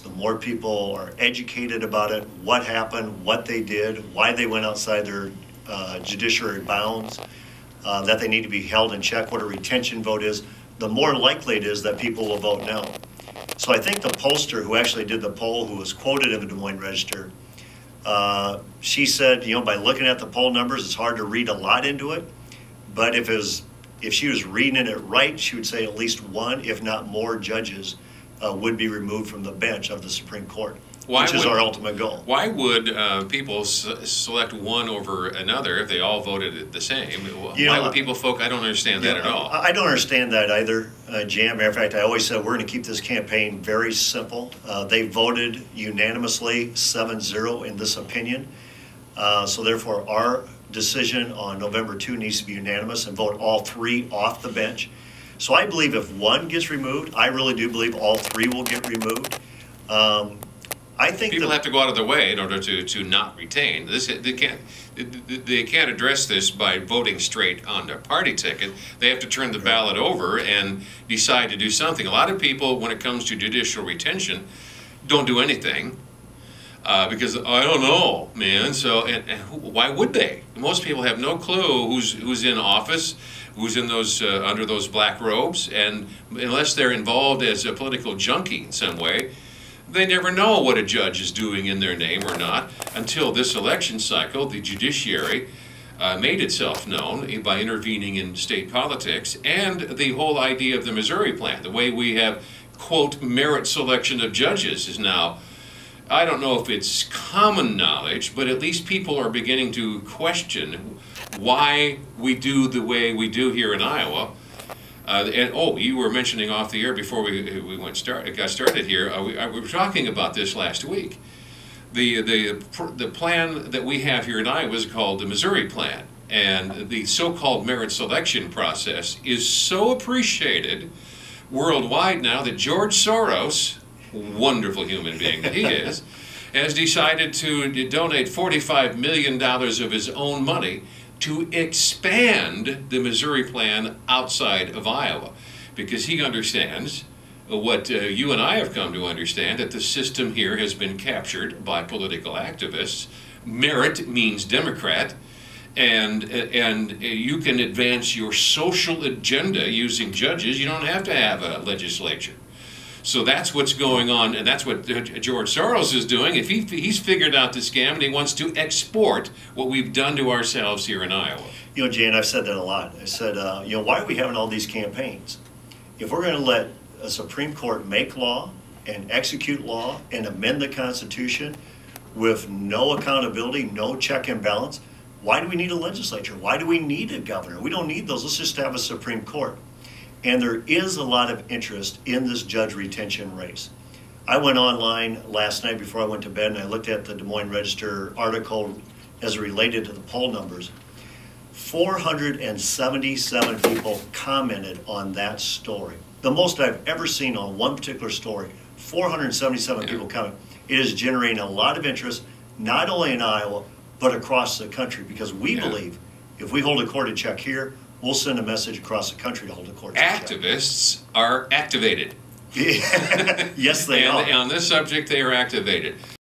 the more people are educated about it, what happened, what they did, why they went outside their judiciary bounds, that they need to be held in check, what a retention vote is, the more likely it is that people will vote no. So I think the pollster who actually did the poll, who was quoted in the Des Moines Register, she said, you know, by looking at the poll numbers, it's hard to read a lot into it, but if she was reading it right, she would say at least one, if not more, judges would be removed from the bench of the Supreme Court, which is our ultimate goal. Why would people select one over another if they all voted the same? Why would people I don't understand that at all. I don't understand that either, Jan. Matter of fact, I always said we're going to keep this campaign very simple. They voted unanimously 7-0 in this opinion. So therefore, our decision on November 2 needs to be unanimous and vote all three off the bench. So I believe if one gets removed, I really do believe all three will get removed. I think people have to go out of their way in order to not retain. They can't address this by voting straight on their party ticket. They have to turn the ballot over and decide to do something. A lot of people, when it comes to judicial retention, don't do anything because I don't know, man. So and why would they? Most people have no clue who's in office, who's in those under those black robes, and unless they're involved as a political junkie in some way, they never know what a judge is doing in their name or not until this election cycle. The judiciary made itself known by intervening in state politics, and the whole idea of the Missouri plan, the way we have, quote, merit selection of judges is now, I don't know if it's common knowledge, but at least people are beginning to question why we do the way we do here in Iowa. And oh, you were mentioning off the air before we got started here. We were talking about this last week. The plan that we have here in Iowa is called the Missouri Plan, and the so-called merit selection process is so appreciated worldwide now that George Soros, wonderful human being that he is, has decided to donate $45 million of his own money to expand the Missouri Plan outside of Iowa, because he understands what you and I have come to understand, that the system here has been captured by political activists. Merit means Democrat, and you can advance your social agenda using judges. You don't have to have a legislature. So that's what's going on, and that's what George Soros is doing. If he's figured out the scam, and he wants to export what we've done to ourselves here in Iowa. You know, Jan, I've said that a lot. I said, you know, why are we having all these campaigns? If we're going to let a Supreme Court make law and execute law and amend the Constitution with no accountability, no check and balance, why do we need a legislature? Why do we need a governor? We don't need those. Let's just have a Supreme Court. And there is a lot of interest in this judge retention race. I went online last night before I went to bed and I looked at the Des Moines Register article as related to the poll numbers. 477 people commented on that story. The most I've ever seen on one particular story. 477 people commented. It is generating a lot of interest, not only in Iowa, but across the country, because we believe if we hold a court in check here, we'll send a message across the country to hold a court in check. Activists are activated. Yes, they are. And on this subject, they are activated.